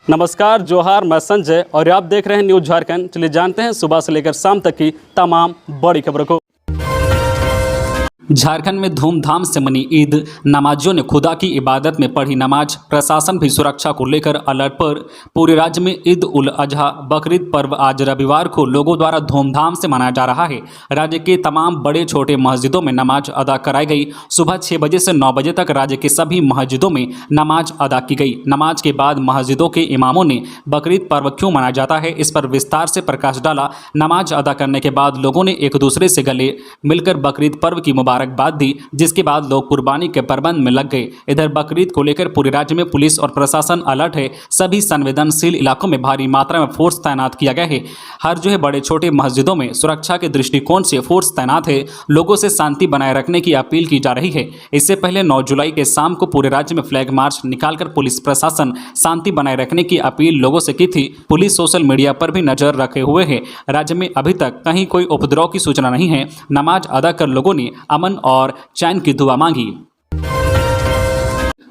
नमस्कार, जोहार, मैं संजय और आप देख रहे हैं न्यूज़ झारखंड। चलिए जानते हैं सुबह से लेकर शाम तक की तमाम बड़ी खबरों को। झारखंड में धूमधाम से मनी ईद। नमाजियों ने खुदा की इबादत में पढ़ी नमाज। प्रशासन भी सुरक्षा को लेकर अलर्ट पर। पूरे राज्य में ईद उल अजहा बकरीद पर्व आज रविवार को लोगों द्वारा धूमधाम से मनाया जा रहा है। राज्य के तमाम बड़े छोटे मस्जिदों में नमाज अदा कराई गई। सुबह 6 बजे से 9 बजे तक राज्य के सभी मस्जिदों में नमाज अदा की गई। नमाज के बाद मस्जिदों के इमामों ने बकरीद पर्व क्यों मनाया जाता है, इस पर विस्तार से प्रकाश डाला। नमाज अदा करने के बाद लोगों ने एक दूसरे से गले मिलकर बकरीद पर्व की मुबारकबाद दी, जिसके बाद लोग कुर्बानी के प्रबंध में लग गए। इधर बकरीद को लेकर पूरे राज्य में पुलिस और प्रशासन अलर्ट है। सभी संवेदनशील इलाकों में भारी मात्रा में फोर्स तैनात किया गया है। हर बड़े छोटे मस्जिदों में सुरक्षा के दृष्टिकोण से फोर्स तैनात है। लोगों से शांति बनाए रखने की अपील की जा रही है। इससे पहले 9 जुलाई के शाम को पूरे राज्य में फ्लैग मार्च निकालकर पुलिस प्रशासन शांति बनाए रखने की अपील लोगों से की थी। पुलिस सोशल मीडिया पर भी नजर रखे हुए है। राज्य में अभी तक कहीं कोई उपद्रव की सूचना नहीं है। नमाज अदा कर लोगों ने अमन और चैन की दुआ मांगी।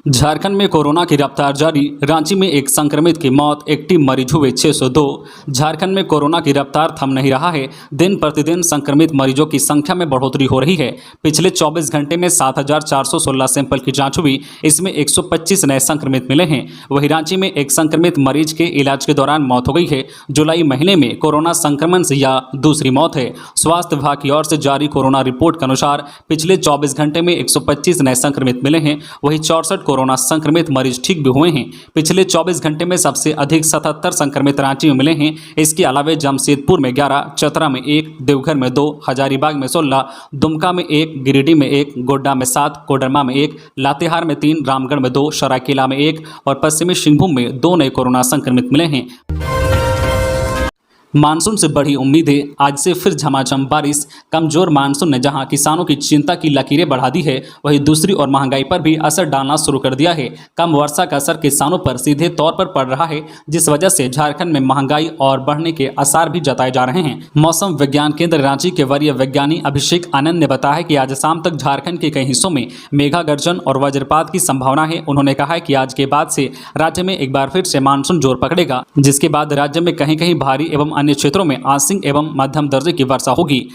झारखंड में कोरोना की रफ्तार जारी। रांची में एक संक्रमित की मौत, एक्टिव मरीज हुए 602। झारखंड में कोरोना की रफ्तार थम नहीं रहा है। दिन प्रतिदिन संक्रमित मरीजों की संख्या में बढ़ोतरी हो रही है। पिछले 24 घंटे में 7,416 सैंपल की जांच हुई। इसमें 125 नए संक्रमित मिले हैं। वहीं रांची में एक संक्रमित मरीज के इलाज के दौरान मौत हो गई है। जुलाई महीने में कोरोना संक्रमण से यह दूसरी मौत है। स्वास्थ्य विभाग की ओर से जारी कोरोना रिपोर्ट के अनुसार पिछले 24 घंटे में 125 नए संक्रमित मिले हैं। वहीं 64 कोरोना संक्रमित मरीज ठीक भी हुए हैं। पिछले 24 घंटे में सबसे अधिक 77 संक्रमित रांची में मिले हैं। इसके अलावा जमशेदपुर में 11, चतरा में 1, देवघर में 2, हजारीबाग में 16, दुमका में 1, गिरिडीह में 1, गोड्डा में 7, कोडरमा में 1, लातेहार में 3, रामगढ़ में 2, सरायकेला में 1 और पश्चिमी सिंहभूम में 2 नए कोरोना संक्रमित मिले हैं। मानसून से बढ़ी उम्मीदें। आज से फिर झमाझम बारिश। कमजोर मानसून ने जहां किसानों की चिंता की लकीरें बढ़ा दी है, वहीं दूसरी ओर महंगाई पर भी असर डालना शुरू कर दिया है। कम वर्षा का असर किसानों पर सीधे तौर पर पड़ रहा है, जिस वजह से झारखंड में महंगाई और बढ़ने के आसार भी जताए जा रहे हैं। मौसम विज्ञान केंद्र रांची के वरीय वैज्ञानिक अभिषेक आनंद ने बताया कि आज शाम तक झारखंड के कई हिस्सों में मेघा गर्जन और वज्रपात की संभावना है। उन्होंने कहा है कि आज के बाद से राज्य में एक बार फिर से मानसून जोर पकड़ेगा, जिसके बाद राज्य में कहीं कहीं भारी एवं अन्य क्षेत्रों में आंशिक एवं मध्यम दर्जे की वर्षा होगी।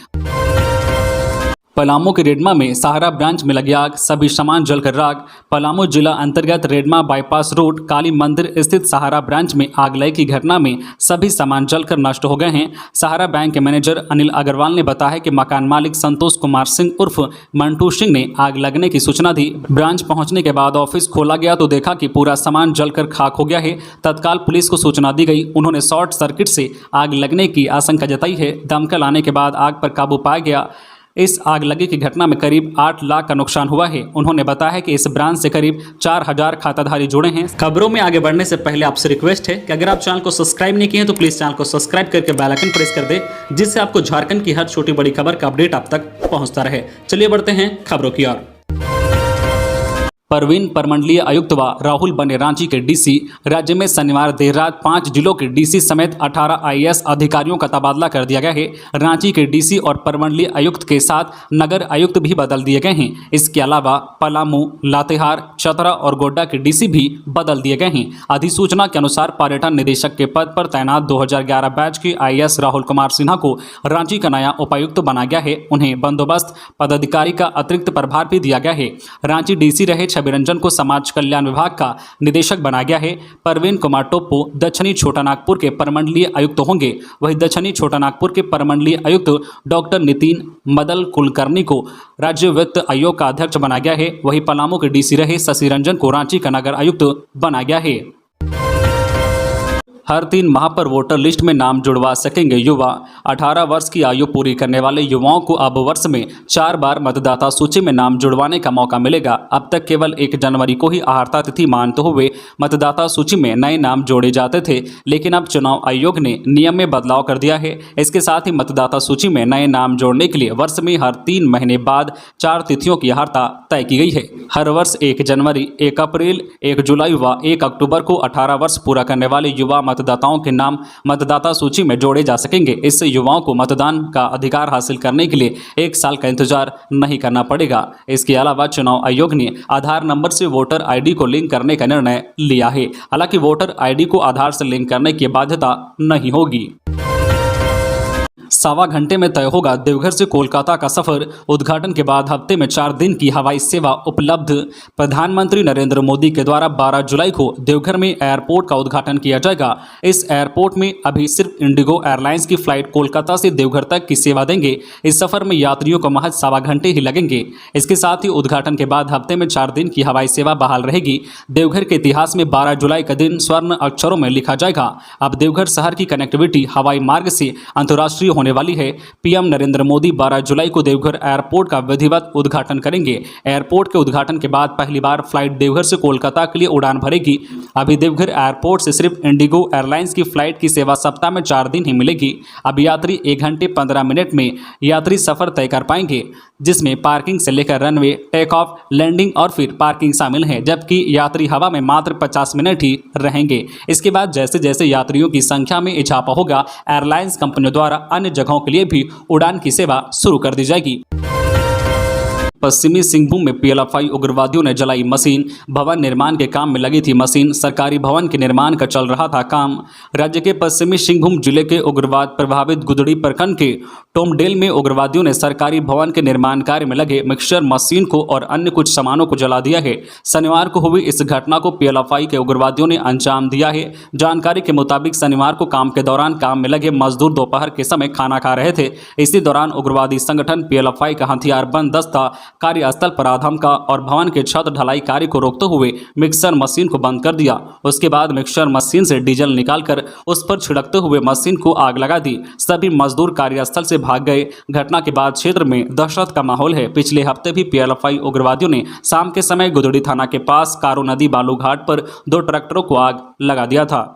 पलामू के रेडमा में सहारा ब्रांच में लगी आग, सभी सामान जलकर राख। पलामू जिला अंतर्गत रेडमा बाईपास रोड काली मंदिर स्थित सहारा ब्रांच में आग लगी की घटना में सभी सामान जलकर नष्ट हो गए हैं। सहारा बैंक के मैनेजर अनिल अग्रवाल ने बताया कि मकान मालिक संतोष कुमार सिंह उर्फ मंटू सिंह ने आग लगने की सूचना दी। ब्रांच पहुंचने के बाद ऑफिस खोला गया तो देखा कि पूरा सामान जलकर खाक हो गया है। तत्काल पुलिस को सूचना दी गई। उन्होंने शॉर्ट सर्किट से आग लगने की आशंका जताई है। दमकल आने के बाद आग पर काबू पाया गया। इस आग लगी की घटना में करीब 8 लाख का नुकसान हुआ है। उन्होंने बताया कि इस ब्रांच से करीब 4,000 खाताधारी जुड़े हैं। खबरों में आगे बढ़ने से पहले आपसे रिक्वेस्ट है कि अगर आप चैनल को सब्सक्राइब नहीं किए हैं तो प्लीज चैनल को सब्सक्राइब करके बेल आइकन प्रेस कर दे, जिससे आपको झारखंड की हर छोटी बड़ी खबर का अपडेट आप तक पहुंचता रहे। चलिए बढ़ते हैं खबरों की ओर। परवीन प्रमंडलीय आयुक्त व राहुल बने रांची के डीसी। राज्य में शनिवार देर रात 5 जिलों के डीसी समेत 18 आईएएस अधिकारियों का तबादला कर दिया गया है। रांची के डीसी और प्रमंडलीय आयुक्त के साथ नगर आयुक्त भी बदल दिए गए हैं। इसके अलावा पलामू, लातेहार, चतरा और गोड्डा के डीसी भी बदल दिए गए हैं। अधिसूचना के अनुसार पर्यटन निदेशक के पद पर तैनात 2011 बैच के आईएएस राहुल कुमार सिन्हा को रांची का नया उपायुक्त बनाया गया है। उन्हें बंदोबस्त पदाधिकारी का अतिरिक्त प्रभार भी दिया गया है। रांची डीसी रहे रंजन को समाज कल्याण विभाग का निदेशक बनाया गया है। परवीन कुमार टोप्पो दक्षिणी छोटा नागपुर के प्रमंडलीय आयुक्त होंगे। वहीं दक्षिणी छोटा नागपुर के प्रमंडलीय आयुक्त डॉक्टर नितिन मदल कुलकर्णी को राज्य वित्त आयोग का अध्यक्ष बनाया गया है। वहीं पलामू के डीसी रहे शशि रंजन को रांची का नगर आयुक्त बनाया गया है। हर 3 माह पर वोटर लिस्ट में नाम जुड़वा सकेंगे युवा। 18 वर्ष की आयु पूरी करने वाले युवाओं को अब वर्ष में 4 बार मतदाता सूची में नाम जुड़वाने का मौका मिलेगा। अब तक केवल 1 जनवरी को ही अहर्ता तिथि मानते हुए मतदाता सूची में नए नाम जोड़े जाते थे, लेकिन अब चुनाव आयोग ने नियम में बदलाव कर दिया है। इसके साथ ही मतदाता सूची में नए नाम जोड़ने के लिए वर्ष में हर 3 महीने बाद 4 तिथियों की अहर्ता तय की गई है। हर वर्ष 1 जनवरी, 1 अप्रैल, 1 जुलाई व 1 अक्टूबर को 18 वर्ष पूरा करने वाले युवा मतदाताओं के नाम मतदाता सूची में जोड़े जा सकेंगे। इससे युवाओं को मतदान का अधिकार हासिल करने के लिए 1 साल का इंतजार नहीं करना पड़ेगा। इसके अलावा चुनाव आयोग ने आधार नंबर से वोटर आईडी को लिंक करने का निर्णय लिया है। हालांकि वोटर आईडी को आधार से लिंक करने की बाध्यता नहीं होगी। 1.25 घंटे में तय होगा देवघर से कोलकाता का सफर। उद्घाटन के बाद हफ्ते में 4 दिन की हवाई सेवा उपलब्ध। प्रधानमंत्री नरेंद्र मोदी के द्वारा 12 जुलाई को देवघर में एयरपोर्ट का उद्घाटन किया जाएगा। इस एयरपोर्ट में अभी सिर्फ इंडिगो एयरलाइंस की फ्लाइट कोलकाता से देवघर तक की सेवा देंगे। इस सफर में यात्रियों को महज 1.25 घंटे ही लगेंगे। इसके साथ ही उद्घाटन के बाद हफ्ते में 4 दिन की हवाई सेवा बहाल रहेगी। देवघर के इतिहास में 12 जुलाई का दिन स्वर्ण अक्षरों में लिखा जाएगा। अब देवघर शहर की कनेक्टिविटी हवाई मार्ग से अंतर्राष्ट्रीय होने वाली है। पीएम नरेंद्र मोदी 12 जुलाई को देवघर एयरपोर्ट का विधिवत उद्घाटन करेंगे। एयरपोर्ट के उद्घाटन के बाद पहली बार फ्लाइट देवघर से कोलकाता के लिए उड़ान भरेगी। अभी देवघर एयरपोर्ट से सिर्फ इंडिगो एयरलाइंस की फ्लाइट की सेवा सप्ताह में 4 दिन ही मिलेगी। अब यात्री 1 घंटे 15 मिनट में यात्री सफर तय कर पाएंगे, जिसमें पार्किंग से लेकर रनवे, टेक ऑफ, लैंडिंग और फिर पार्किंग शामिल है। जबकि यात्री हवा में मात्र 50 मिनट ही रहेंगे। इसके बाद जैसे जैसे यात्रियों की संख्या में इजाफा होगा, एयरलाइंस कंपनियों द्वारा अन्य जगहों के लिए भी उड़ान की सेवा शुरू कर दी जाएगी। पश्चिमी सिंहभूम में पीएलएफआई उग्रवादियों ने जलाई मशीन। भवन निर्माण के काम में लगी थी मशीन। सरकारी भवन के निर्माण का चल रहा था काम। राज्य के पश्चिमी सिंहभूम जिले के उग्रवाद प्रभावित गुदड़ी प्रखंड के टोमडेल में उग्रवादियों ने सरकारी भवन के निर्माण कार्य में लगे मिक्सर मशीन को और अन्य कुछ सामानों को जला दिया है। शनिवार को हुई इस घटना को पीएलएफआई के उग्रवादियों ने अंजाम दिया है। जानकारी के मुताबिक शनिवार को काम के दौरान काम में लगे मजदूर दोपहर के समय खाना खा रहे थे। इसी दौरान उग्रवादी संगठन पीएलएफआई का हथियारबंद दस्ता कार्यस्थल पर आधमका और भवन के छत ढलाई कार्य को रोकते हुए मिक्सर मशीन को बंद कर दिया। उसके बाद मिक्सर मशीन से डीजल निकालकर उस पर छिड़कते हुए मशीन को आग लगा दी। सभी मजदूर कार्यस्थल से भाग गए। घटना के बाद क्षेत्र में दहशत का माहौल है। पिछले हफ्ते भी पीएलएफआई उग्रवादियों ने शाम के समय गुदड़ी थाना के पास कारो नदी बालू घाट पर 2 ट्रैक्टरों को आग लगा दिया था।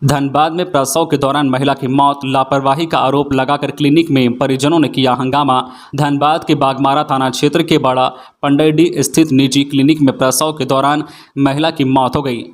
धनबाद में प्रसव के दौरान महिला की मौत। लापरवाही का आरोप लगाकर क्लिनिक में परिजनों ने किया हंगामा। धनबाद के बागमारा थाना क्षेत्र के बड़ा पंडैडी स्थित निजी क्लिनिक में प्रसव के दौरान महिला की मौत हो गई।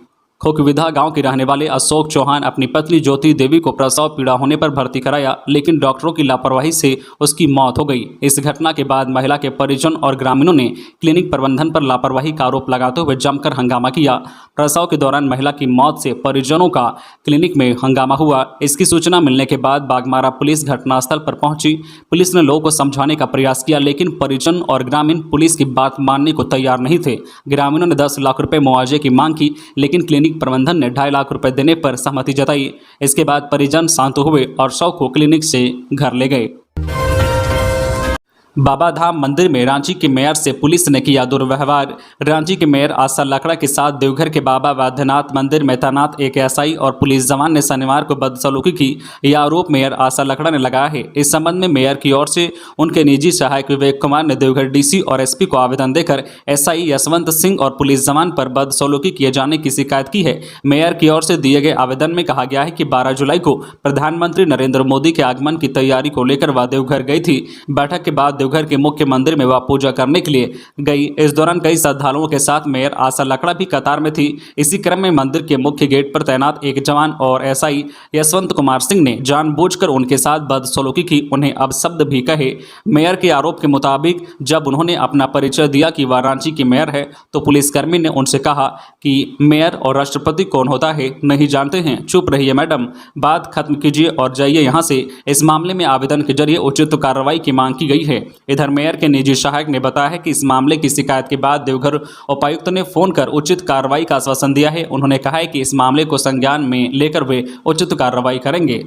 खोकविधा गांव के रहने वाले अशोक चौहान अपनी पत्नी ज्योति देवी को प्रसव पीड़ा होने पर भर्ती कराया, लेकिन डॉक्टरों की लापरवाही से उसकी मौत हो गई। इस घटना के बाद महिला के परिजन और ग्रामीणों ने क्लिनिक प्रबंधन पर लापरवाही का आरोप लगाते हुए जमकर हंगामा किया। प्रसव के दौरान महिला की मौत से परिजनों का क्लिनिक में हंगामा हुआ। इसकी सूचना मिलने के बाद बागमारा पुलिस घटनास्थल पर पहुंची। पुलिस ने लोगों को समझाने का प्रयास किया, लेकिन परिजन और ग्रामीण पुलिस की बात मानने को तैयार नहीं थे। ग्रामीणों ने 10 लाख रुपए मुआवजे की मांग की, लेकिन क्लिनिक प्रबंधन ने 2.5 लाख रुपए देने पर सहमति जताई। इसके बाद परिजन शांत हुए और शव को क्लिनिक से घर ले गए। बाबा धाम मंदिर में रांची के मेयर से पुलिस ने किया दुर्व्यवहार। रांची के मेयर आशा लकड़ा के साथ देवघर के बाबा बैद्यनाथ मंदिर में तैनात एक एसआई और पुलिस जवान ने शनिवार को बदसलूकी की। यह आरोप मेयर आशा लकड़ा ने लगाया है। इस संबंध में मेयर की ओर से उनके निजी सहायक विवेक कुमार ने देवघर डीसी और एसपी को आवेदन देकर एसआई यशवंत सिंह और पुलिस जवान पर बदसलूकी किए जाने की शिकायत की है। मेयर की ओर से दिए गए आवेदन में कहा गया है कि 12 जुलाई को प्रधानमंत्री नरेंद्र मोदी के आगमन की तैयारी को लेकर वह देवघर गई थी। बैठक के बाद देवघर के मुख्य मंदिर में वह पूजा करने के लिए गई। इस दौरान कई श्रद्धालुओं के साथ मेयर आशा लकड़ा भी कतार में थी। इसी क्रम में मंदिर के मुख्य गेट पर तैनात एक जवान और एसआई यशवंत कुमार सिंह ने जानबूझकर उनके साथ बदसलूकी की, उन्हें अपशब्द भी कहे। मेयर के आरोप के मुताबिक जब उन्होंने अपना परिचय दिया कि वह रांची की मेयर है, तो पुलिसकर्मी ने उनसे कहा कि मेयर और राष्ट्रपति कौन होता है, नहीं जानते हैं, चुप रहिए मैडम, बात खत्म कीजिए और जाइए यहाँ से। इस मामले में आवेदन के जरिए उचित कार्रवाई की मांग की गई है। इधर मेयर के निजी सहायक ने बताया है कि इस मामले की शिकायत के बाद देवघर उपायुक्त ने फोन कर उचित कार्रवाई का आश्वासन दिया है। उन्होंने कहा है कि इस मामले को संज्ञान में लेकर वे उचित कार्रवाई करेंगे।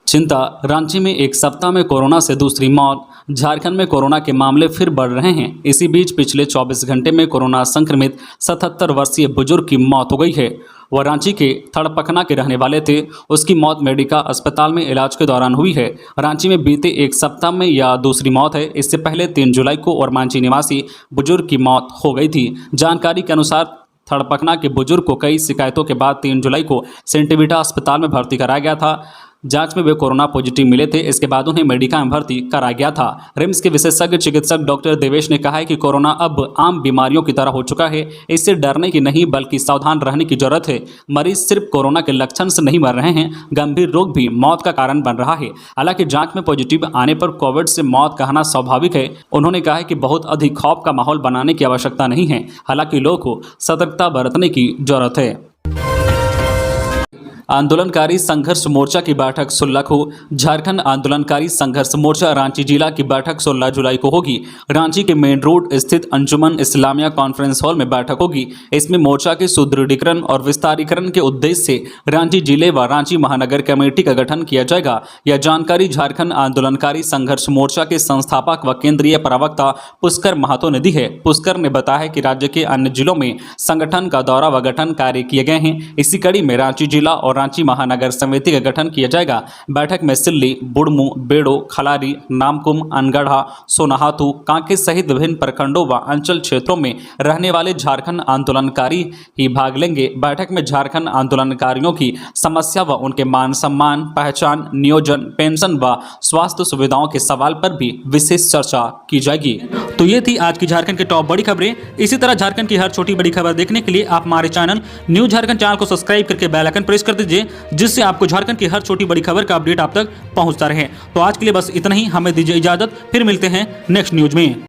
चिंता, रांची में एक सप्ताह में कोरोना से दूसरी मौत। झारखंड में कोरोना के मामले फिर बढ़ रहे हैं। इसी बीच पिछले 24 घंटे में कोरोना संक्रमित 77 वर्षीय बुजुर्ग की मौत हो गई है। वह रांची के थड़पकना के रहने वाले थे। उसकी मौत मेडिका अस्पताल में इलाज के दौरान हुई है। रांची में बीते एक सप्ताह में यह दूसरी मौत है। इससे पहले 3 जुलाई को ओरमांझी निवासी बुजुर्ग की मौत हो गई थी। जानकारी के अनुसार थड़पकना के बुजुर्ग को कई शिकायतों के बाद 3 जुलाई को सेंटिविटा अस्पताल में भर्ती कराया गया था। जांच में वे कोरोना पॉजिटिव मिले थे। इसके बाद उन्हें मेडिका में भर्ती कराया गया था। रिम्स के विशेषज्ञ चिकित्सक डॉक्टर देवेश ने कहा है कि कोरोना अब आम बीमारियों की तरह हो चुका है। इससे डरने की नहीं बल्कि सावधान रहने की जरूरत है। मरीज सिर्फ कोरोना के लक्षण से नहीं मर रहे हैं, गंभीर रोग भी मौत का कारण बन रहा है। हालांकि जांच में पॉजिटिव आने पर कोविड से मौत कहना स्वाभाविक है। उन्होंने कहा है कि बहुत अधिक खौफ का माहौल बनाने की आवश्यकता नहीं है। हालांकि लोगों को सतर्कता बरतने की जरूरत है। आंदोलनकारी संघर्ष मोर्चा की बैठक 16 को। झारखंड आंदोलनकारी संघर्ष मोर्चा रांची जिला की बैठक 16 जुलाई को होगी। रांची के मेन रोड स्थित अंजुमन इस्लामिया कॉन्फ्रेंस हॉल में बैठक होगी। इसमें मोर्चा के सुदृढ़ीकरण और विस्तारीकरण के उद्देश्य से रांची जिले व रांची महानगर कमेटी का गठन किया जाएगा। यह जानकारी झारखंड आंदोलनकारी संघर्ष मोर्चा के संस्थापक व केंद्रीय प्रवक्ता पुष्कर महतो ने दी है। पुष्कर ने बताया कि राज्य के अन्य जिलों में संगठन का दौरा व गठन कार्य किए गए हैं। इसी कड़ी में रांची जिला और रांची महानगर समिति का गठन किया जाएगा। बैठक में सिल्ली, बुढ़मू, बेड़ो, खलारी, नामकुम, अनगढ़ा, सोनाहातू, कांके सहित विभिन्न प्रखंडों व अंचल क्षेत्रों में रहने वाले झारखंड आंदोलनकारी ही भाग लेंगे। बैठक में झारखंड आंदोलनकारियों की समस्या व उनके मान सम्मान, पहचान, नियोजन, पेंशन व स्वास्थ्य सुविधाओं के सवाल पर भी विशेष चर्चा की जाएगी। तो ये थी आज की झारखंड की टॉप बड़ी खबरें। इसी तरह झारखंड की हर छोटी बड़ी खबर देखने के लिए आप हमारे चैनल न्यूज झारखंड चैनल को सब्सक्राइब करके बेल आइकन प्रेस कर दीजिए, जिससे आपको झारखंड की हर छोटी बड़ी खबर का अपडेट आप तक पहुंचता रहे। तो आज के लिए बस इतना ही। हमें दीजिए इजाजत, फिर मिलते हैं नेक्स्ट न्यूज में।